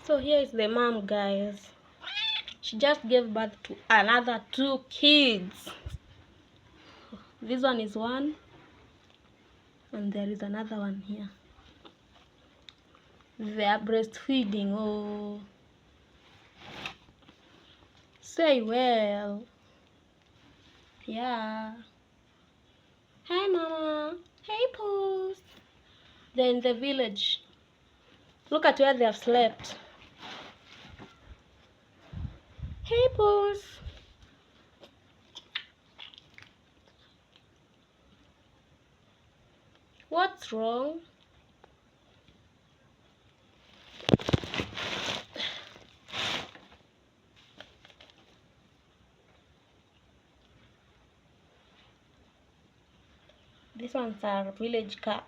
So here is the mom, guys. She just gave birth to another 2 kids. This one is one, and there is another one here. They are breastfeeding. Oh, say well. Yeah. Hi, mama. Hey, Puss. They're in the village. Look at where they have slept. Hey, Puss. What's wrong? These ones are village cats.